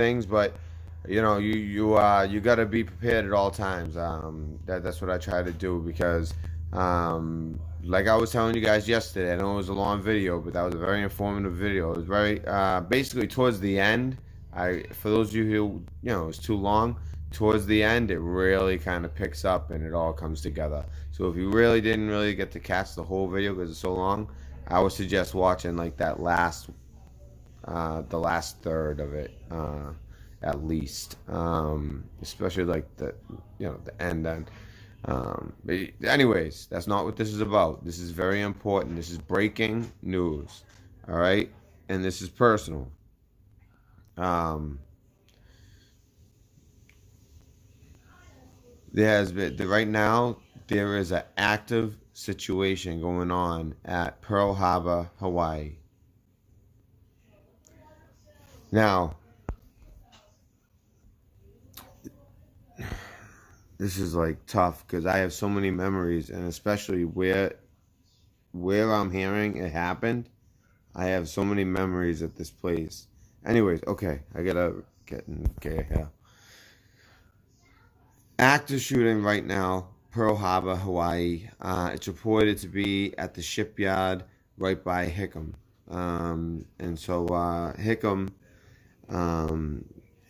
things, but you got to be prepared at all times. That's what I try to do because, like I was telling you guys yesterday, I know it was a long video, but that was a very informative video. It was very basically towards the end. For those of you who it's too long. Towards the end, it really kind of picks up and it all comes together. So if you really didn't really get to catch the whole video because it's so long, I would suggest watching like the last third of it, at least, especially like the end. But anyways, that's not what this is about. This is very important. This is breaking news, all right, and this is personal. There has been right now. There is an active situation going on at Pearl Harbor, Hawaii. Now, this is like tough because I have so many memories, and especially where I'm hearing it happened, I have so many memories at this place. Anyways, okay, I gotta get in gear here. Active shooting right now, Pearl Harbor, Hawaii. It's reported to be at the shipyard right by Hickam. And so Hickam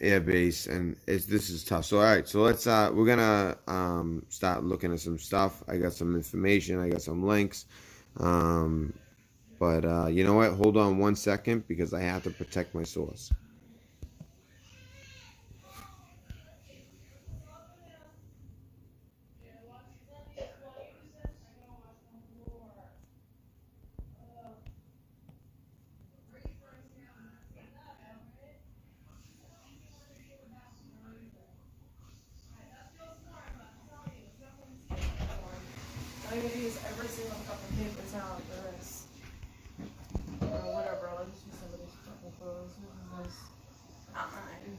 Air Base, and this is tough. So all right, so let's we're gonna start looking at some stuff. I got some information. I got some links. But you know what? Hold on 1 second because I have to protect my source. I'm gonna use every single fucking paper towel there is. Or whatever, I'll just use somebody's fucking clothes. This is not mine.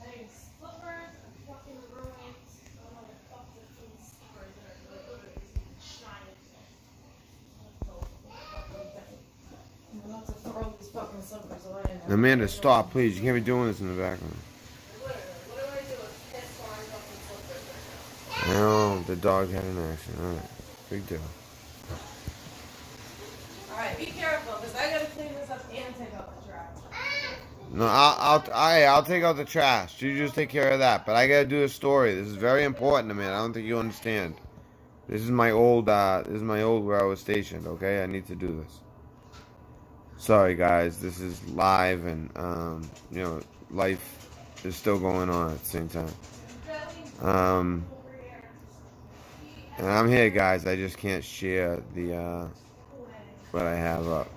Hey, slippers are fucking ruined. I don't know what the fuck this these slippers are. They're literally shiny. I'm about to throw these fucking slippers away now. Amanda, stop, please. You can't be doing this in the background. No, the dog had an accident. All right, big deal. All right, be careful, because I gotta clean this up and take out the trash. No, I'll take out the trash. You just take care of that. But I gotta do a story. This is very important to me. I don't think you understand. This is my old where I was stationed. Okay, I need to do this. Sorry, guys. This is live, and life is still going on at the same time. And I'm here, guys. I just can't share the what I have up.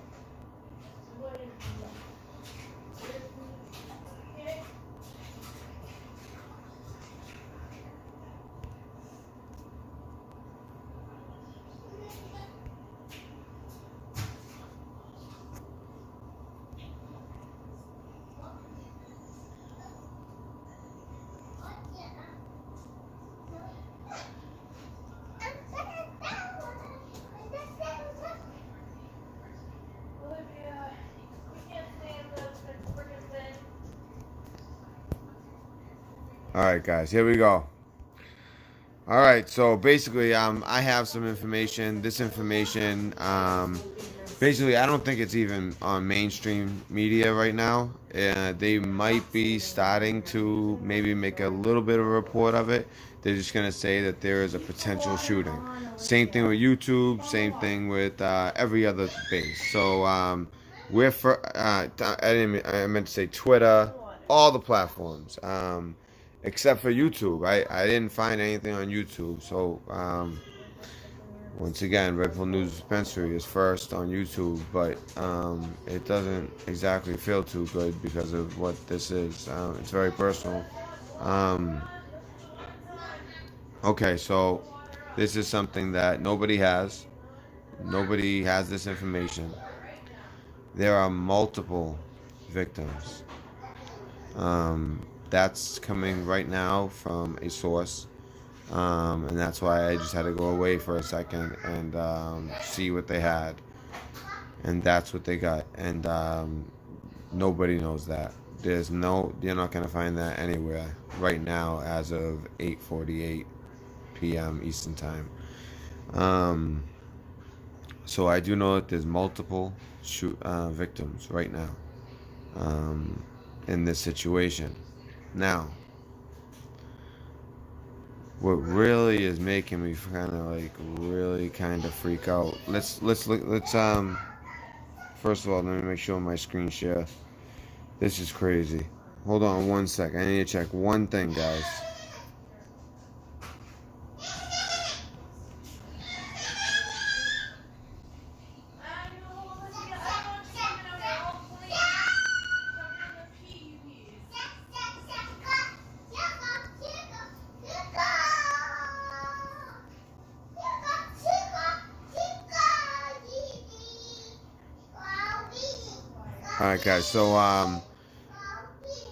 All right, guys, here we go. All right, so basically, I have some information. This information, basically, I don't think it's even on mainstream media right now. They might be starting to maybe make a little bit of a report of it. They're just gonna say that there is a potential shooting. Same thing with YouTube. Same thing with every other base. So I meant to say Twitter, all the platforms. Except for YouTube. I didn't find anything on YouTube. So, once again, Redfield News Dispensary is first on YouTube, but it doesn't exactly feel too good because of what this is. It's very personal. Okay, so this is something that nobody has. Nobody has this information. There are multiple victims. That's coming right now from a source, and that's why I just had to go away for a second and see what they had, and that's what they got. And Nobody knows that. You're not going to find that anywhere right now as of 8:48 p.m. Eastern Time. Um, so I do know that there's multiple victims right now in this situation. Now, what really is making me kind of like really kind of freak out. Let's first of all, let me make sure my screen share. This is crazy. Hold on one sec. I need to check one thing, guys. All right, guys. So,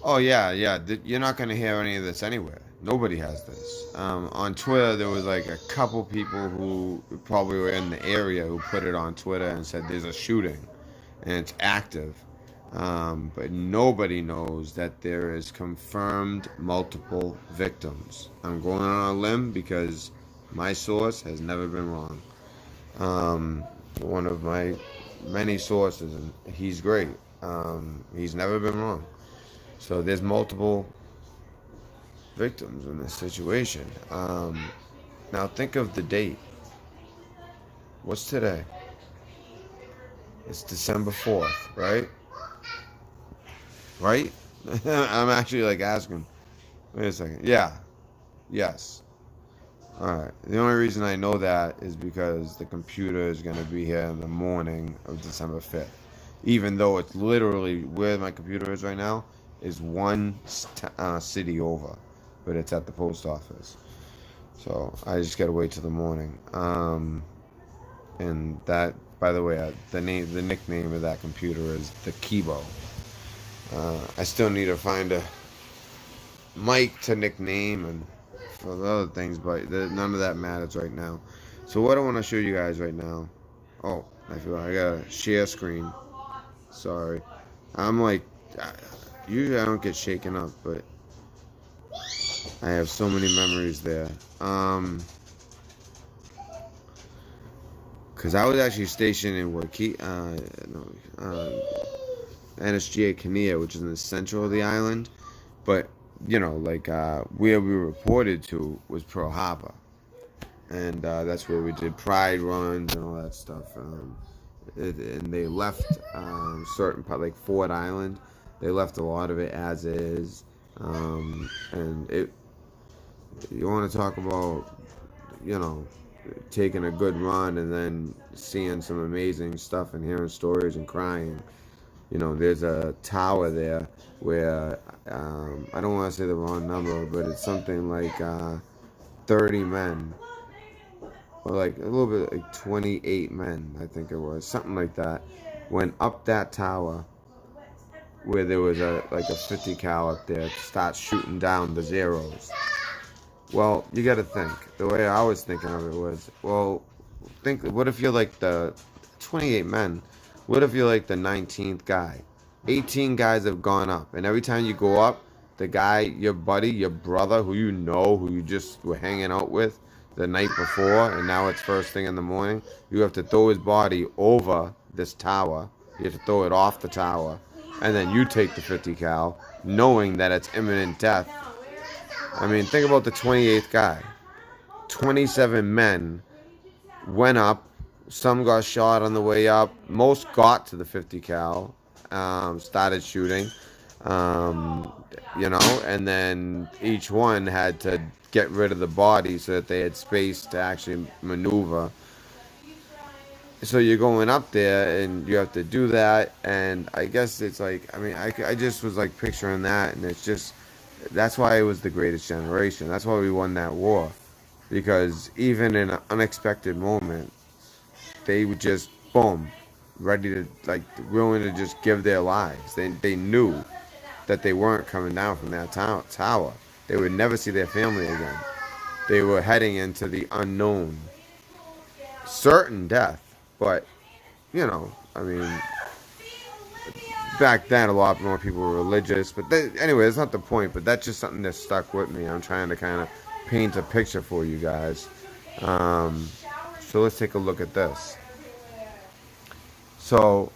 oh yeah. You're not gonna hear any of this anywhere. Nobody has this. On Twitter, there was like a couple people who probably were in the area who put it on Twitter and said there's a shooting, and it's active. But nobody knows that there is confirmed multiple victims. I'm going on a limb because my source has never been wrong. One of my many sources, and he's great. He's never been wrong. So there's multiple victims in this situation. Now think of the date. What's today? It's December 4th, right? Right? I'm actually like asking. Wait a second. Yeah. Yes. Alright. The only reason I know that is because the computer is going to be here in the morning of December 5th. Even though it's literally where my computer is right now is one city over. But it's at the post office. So I just got to wait till the morning. And that, by the way, the nickname of that computer is the Kibo. I still need to find a mic to nickname and for the other things, but none of that matters right now. So what I want to show you guys right now. Oh, I got a share screen. Sorry, I'm like, usually I don't get shaken up, but I have so many memories there. Because I was actually stationed in NSGA Kania, which is in the central of the island. But, where we reported to was Pearl Harbor. And that's where we did pride runs and all that stuff. And they left certain part, like Ford Island, they left a lot of it as is. And you want to talk about, taking a good run and then seeing some amazing stuff and hearing stories and crying. There's a tower there where, I don't want to say the wrong number, but it's something like 30 men, or like a little bit like 28 men, I think it was, something like that, went up that tower where there was a 50 cal up there to start shooting down the zeros. Well, you got to think. The way I was thinking of it was, well, what if you're like the 28 men? What if you're like the 19th guy? 18 guys have gone up, and every time you go up, the guy, your buddy, your brother, who you just were hanging out with the night before, and now it's first thing in the morning, you have to throw his body over this tower. You have to throw it off the tower, and then you take the 50 cal, knowing that it's imminent death. I mean, think about the 28th guy. 27 men went up. Some got shot on the way up. Most got to the 50 cal. Started shooting. And then each one had to get rid of the body so that they had space to actually maneuver. So you're going up there and you have to do that. And I guess it's like, I just was like picturing that, and it's just, that's why it was the greatest generation. That's why we won that war. Because even in an unexpected moment, they would just, boom, ready to, willing to just give their lives. They knew that they weren't coming down from that tower. They would never see their family again. They were heading into the unknown. Certain death, but, back then a lot more people were religious. But anyway, that's not the point. But that's just something that stuck with me. I'm trying to kind of paint a picture for you guys. So let's take a look at this. So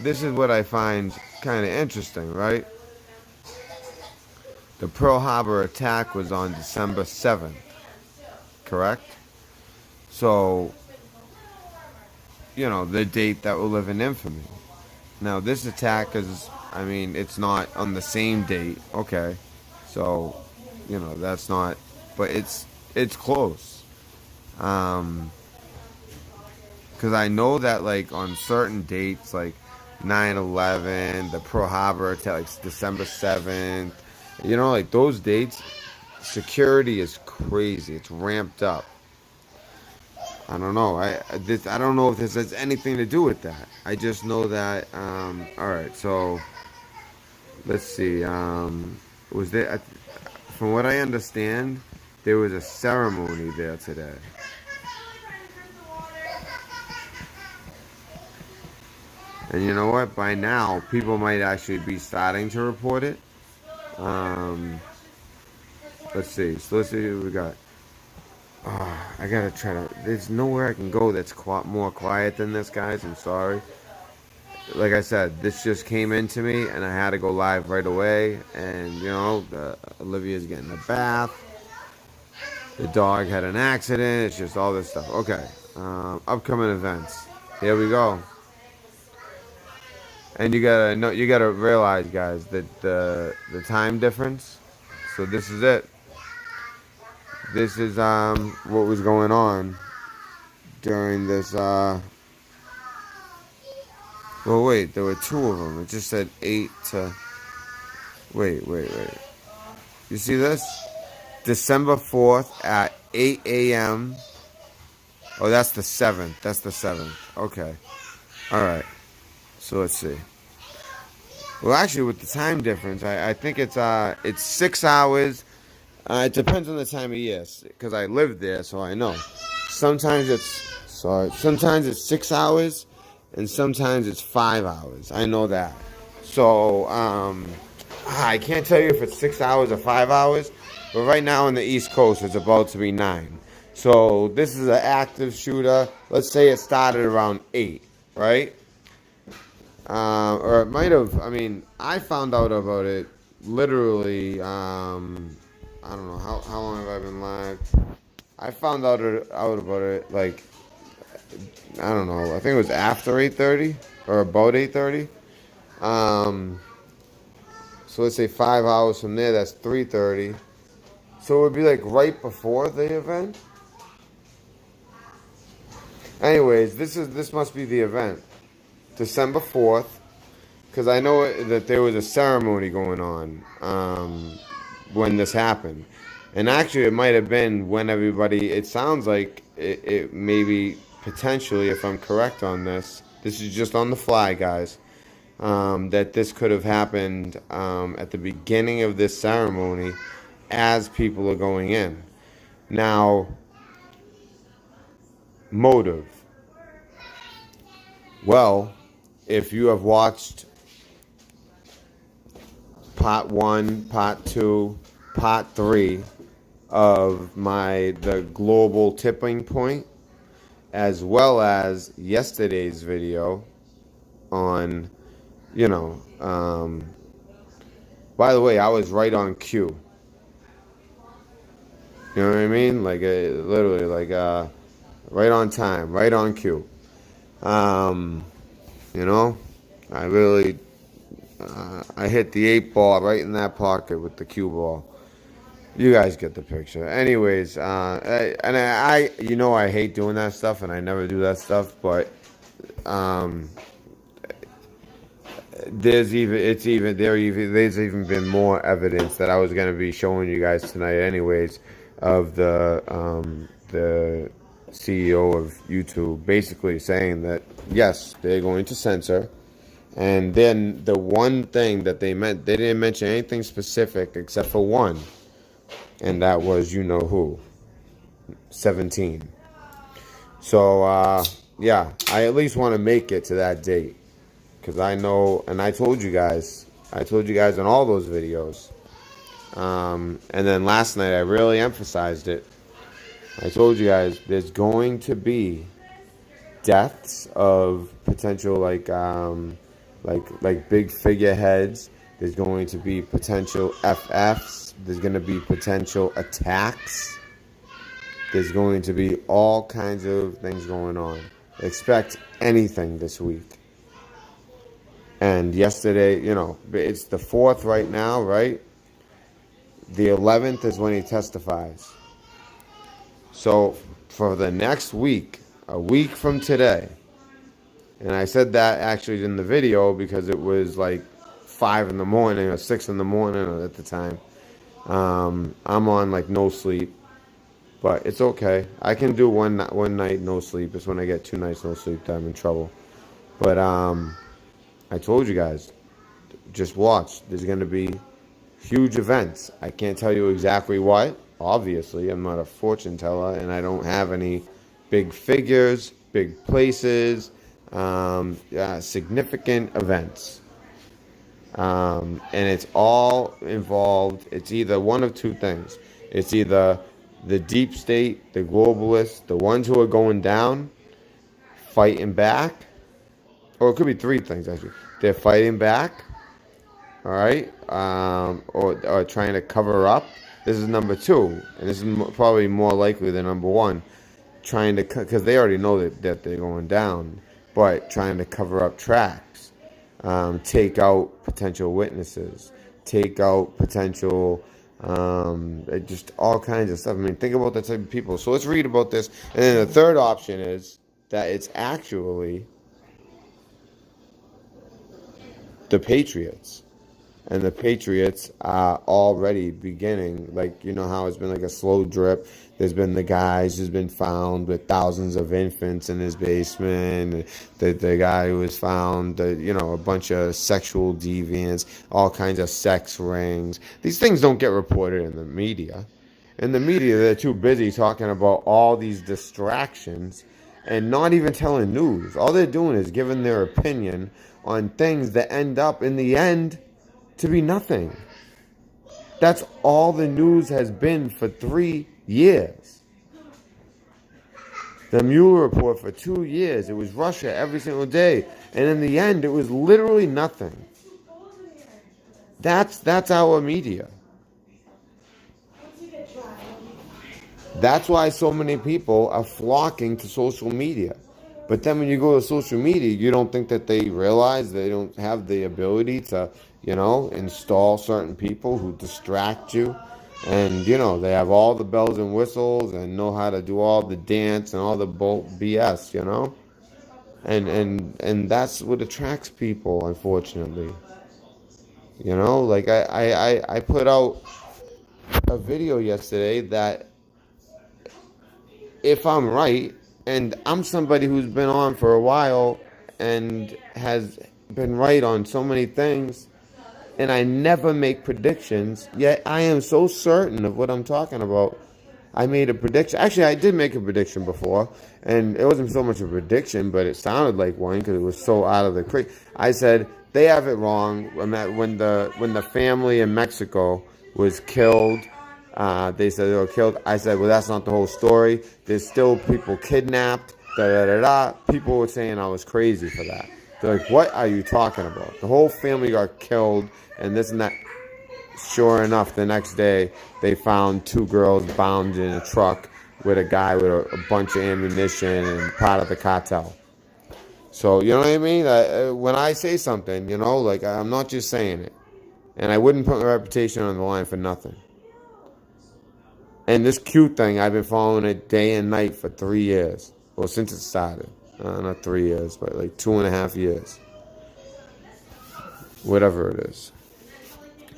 this is what I find kind of interesting, right? The Pearl Harbor attack was on December 7th, correct? So, you know, the date that will live in infamy. Now, this attack is, I mean, it's not on the same date, okay? So, you know, that's not, but it's close. Because I know that, like, on certain dates, like 9/11, the Pearl Harbor attack, like December 7th, you know, like those dates, security is crazy. It's ramped up. I don't know. I don't know if this has anything to do with that. I just know that. All right. So let's see. Was there? From what I understand, there was a ceremony there today. And you know what? By now, people might actually be starting to report it. Let's see. So let's see what we got. I gotta try to. There's nowhere I can go that's more quiet than this, guys. I'm sorry. Like I said, this just came into me, and I had to go live right away. And you know, Olivia's getting a bath. The dog had an accident. It's just all this stuff. Okay. Upcoming events. Here we go. And you gotta realize, guys, that the time difference. So this is it. This is what was going on during this. Well, wait, there were two of them. It just said 8 to. Wait. You see this? December 4th at 8 a.m. Oh, that's the 7th. That's the 7th. Okay. All right. So let's see. Well, actually, with the time difference, I think it's 6 hours. It depends on the time of year, because I live there, so I know. Sometimes it's 6 hours, and sometimes it's 5 hours. I know that. So I can't tell you if it's 6 hours or 5 hours, but right now on the East Coast, it's about to be 9. So this is an active shooter. Let's say it started around 8, right? Or it might have. I mean, I found out about it literally. I don't know how long have I been live. I found out about it like, I don't know. I think it was after 8:30 or about 8:30. So let's say 5 hours from there. That's 3:30. So it would be like right before the event. Anyways, this must be the event. December 4th, because I know that there was a ceremony going on when this happened. And actually, it might have been when everybody, it sounds like it maybe potentially, if I'm correct on this is just on the fly, guys, that this could have happened at the beginning of this ceremony as people are going in. Now, motive. Well, if you have watched part 1, part 2, part 3 of the global tipping point, as well as yesterday's video on, you know, by the way, I was right on cue. You know what I mean? Like, literally, like, right on time, right on cue. You know, I really, I hit the 8 ball right in that pocket with the cue ball. You guys get the picture. Anyways, I you know, I hate doing that stuff, and I never do that stuff, but, there's even been more evidence that I was going to be showing you guys tonight anyways, of the CEO of YouTube basically saying that, yes, they're going to censor. And then the one thing that they didn't mention anything specific except for one. And that was, you know who, 17. So, yeah, I at least want to make it to that date. because I know, and I told you guys in all those videos. And then last night I really emphasized it. I told you guys there's going to be deaths of potential like big figureheads. There's going to be potential FFs. There's going to be potential attacks. There's going to be all kinds of things going on. Expect anything this week. And yesterday, it's the 4th right now, right? The 11th is when he testifies. So for the next week, a week from today, and I said that actually in the video because it was like 5 in the morning or 6 in the morning at the time. I'm on like no sleep, but it's okay. I can do one night no sleep. It's when I get 2 nights no sleep that I'm in trouble. But I told you guys, just watch. There's going to be huge events. I can't tell you exactly what. Obviously, I'm not a fortune teller, and I don't have any big figures, big places, significant events. And it's all involved. It's either one of two things. It's either the deep state, the globalists, the ones who are going down, fighting back, or it could be 3 things actually. They're fighting back, all right, or trying to cover up. This is number 2, and this is probably more likely than number 1. Trying to, because they already know that they're going down, but trying to cover up tracks, take out potential witnesses, take out potential, just all kinds of stuff. I mean, think about the type of people. So let's read about this. And then the third option is that it's actually the Patriots. And the Patriots are already beginning, like, how it's been like a slow drip. There's been the guys who's been found with thousands of infants in his basement. The guy who was found, a bunch of sexual deviants, all kinds of sex rings. These things don't get reported in the media. In the media, they're too busy talking about all these distractions and not even telling news. All they're doing is giving their opinion on things that end up, in the end, to be nothing. That's all the news has been for 3 years. The Mueller report for 2 years, it was Russia every single day. And in the end, it was literally nothing. That's our media. That's why so many people are flocking to social media. But then when you go to social media, you don't think that they realize they don't have the ability to, install certain people who distract you. And, they have all the bells and whistles and know how to do all the dance and all the BS, And that's what attracts people, unfortunately. Like I put out a video yesterday that if I'm right, and I'm somebody who's been on for a while and has been right on so many things, and I never make predictions, yet I am so certain of what I'm talking about. I made a prediction. Actually, I did make a prediction before, and it wasn't so much a prediction, but it sounded like one because it was so out of the creek. I said, they have it wrong. When the family in Mexico was killed, they said they were killed. I said, well, that's not the whole story. There's still people kidnapped, da-da-da-da. People were saying I was crazy for that. They're like, what are you talking about? The whole family got killed, and this and that. Sure enough, the next day, they found 2 girls bound in a truck with a guy with a bunch of ammunition and part of the cartel. So, you know what I mean? When I say something, I'm not just saying it. And I wouldn't put my reputation on the line for nothing. And this cute thing, I've been following it day and night for 3 years. Well, since it started. Not 3 years, but like 2.5 years. Whatever it is.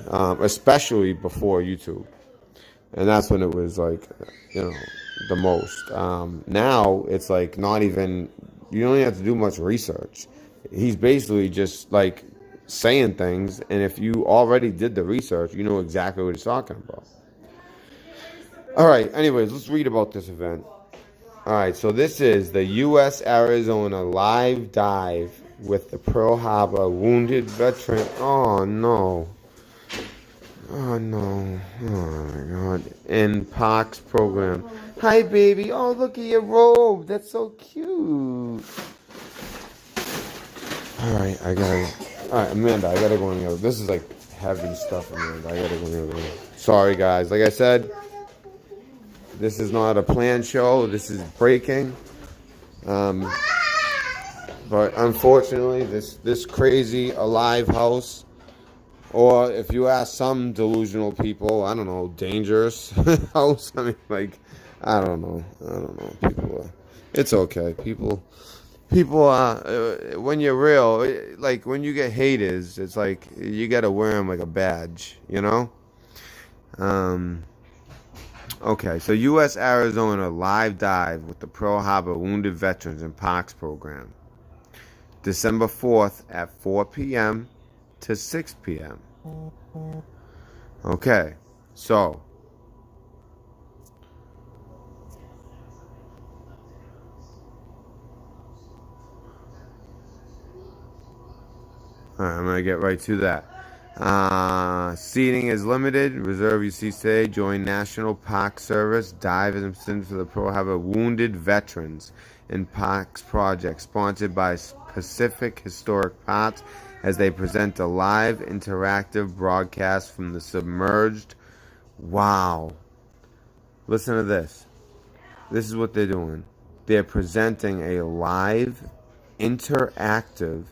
Especially before YouTube. And that's when it was like, the most. Now, it's like not even, you don't even have to do much research. He's basically just like saying things, and if you already did the research, you know exactly what he's talking about. Alright, anyways, let's read about this event. Alright, so this is the U.S. Arizona live dive with the Pearl Harbor wounded veteran. Oh no. Oh no. Oh my god. In POX program. Hi baby. Oh look at your robe. That's so cute. Alright, Alright, Amanda, I gotta go in the other. This is like heavy stuff, Amanda. I gotta go in the other room. Sorry guys. Like I said, this is not a planned show. This is breaking. But unfortunately, this crazy alive house, or if you ask some delusional people, I don't know, dangerous house. I mean, like, I don't know. People, it's okay. People, when you're real, like when you get haters, it's like you gotta wear them like a badge, you know. Okay, so U.S. Arizona live dive with the Pearl Harbor Wounded Veterans and POX program. December 4th at 4 p.m. to 6 p.m. Okay, so I'm going to get right to that. Seating is limited. Reserve your seats today. Join National Park Service Dive and for the Pearl Harbor Wounded Veterans and Parks Project, sponsored by Pacific Historic Parks, as they present a live interactive broadcast from the submerged. Wow. Listen to this. This is what they're doing. They're presenting a live interactive,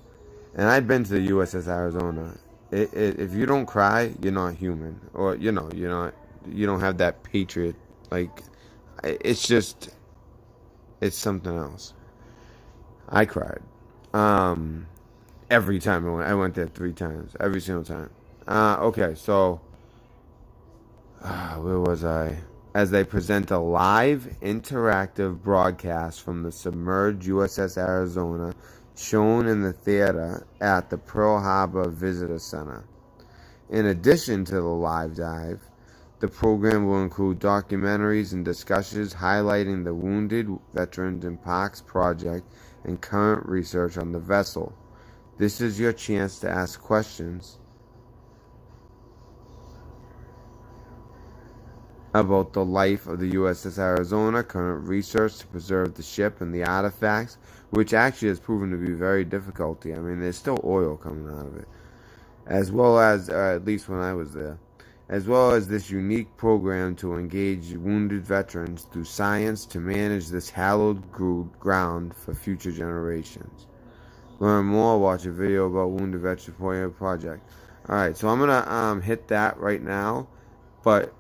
and I've been to the USS Arizona. If you don't cry, you're not human, or you don't have that patriot. Like, it's something else. I cried. Every time I went there 3 times, every single time. Okay, so where was I? As they present a live interactive broadcast from the submerged USS Arizona, shown in the theater at the Pearl Harbor Visitor Center. In addition to the live dive, the program will include documentaries and discussions highlighting the Wounded Veterans and POX project and current research on the vessel. This is your chance to ask questions about the life of the USS Arizona, current research to preserve the ship and the artifacts, which actually has proven to be very difficult. I mean, there's still oil coming out of it, as well as, at least when I was there, as well as this unique program to engage wounded veterans through science to manage this hallowed ground for future generations. Learn more, watch a video about Wounded Veterans Project. Alright, so I'm going to hit that right now, but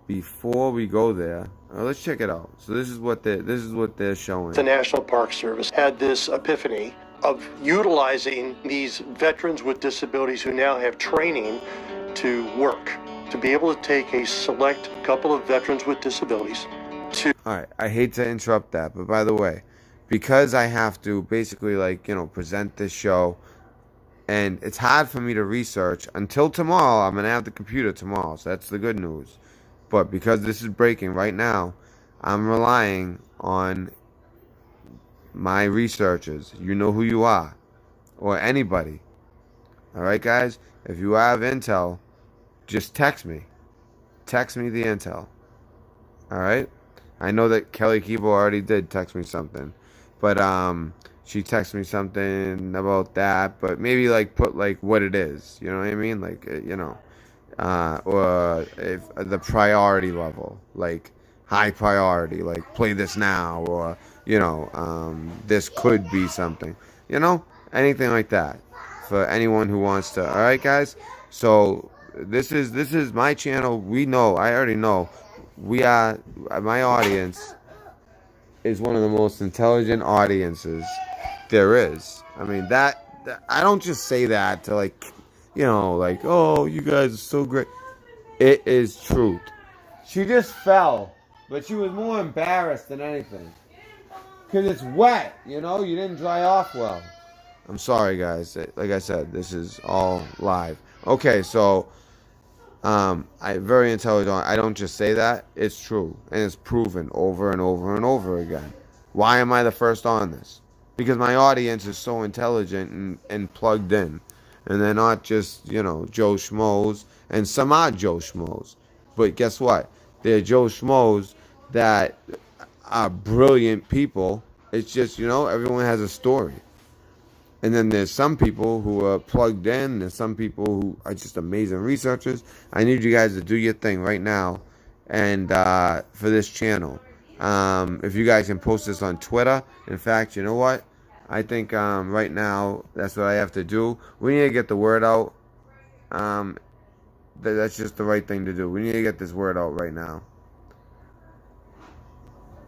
before we go there, let's check it out. So this is what they're showing. The National Park Service had this epiphany of utilizing these veterans with disabilities who now have training to work, to be able to take a select couple of veterans with disabilities to... Alright, I hate to interrupt that, but by the way, because I have to basically present this show, and it's hard for me to research until tomorrow. I'm going to have the computer tomorrow, so that's the good news. But because this is breaking right now, I'm relying on my researchers. You know who you are. Or anybody. Alright, guys? If you have intel, just text me. Text me the intel. Alright? I know that Kelly Keeble already did text me something. But, she texted me something about that. But maybe, put, what it is. You know what I mean? Or if the priority level, high priority, play this now, or this could be something, anything like that for anyone who wants to. All right, guys. So this is my channel. I already know, my audience is one of the most intelligent audiences there is. I mean, that I don't just say that to oh, you guys are so great. It is truth. She just fell, but she was more embarrassed than anything. Because it's wet, you didn't dry off well. I'm sorry, guys. Like I said, this is all live. Okay, so, I'm very intelligent. I don't just say that. It's true. And it's proven over and over and over again. Why am I the first on this? because my audience is so intelligent and plugged in. And they're not just, Joe Schmoes. And some are Joe Schmoes. But guess what? They're Joe Schmoes that are brilliant people. It's just, everyone has a story. And then there's some people who are plugged in. There's some people who are just amazing researchers. I need you guys to do your thing right now, and for this channel. If you guys can post this on Twitter. In fact, you know what? I think right now that's what I have to do. We need to get the word out. That's just the right thing to do. We need to get this word out right now.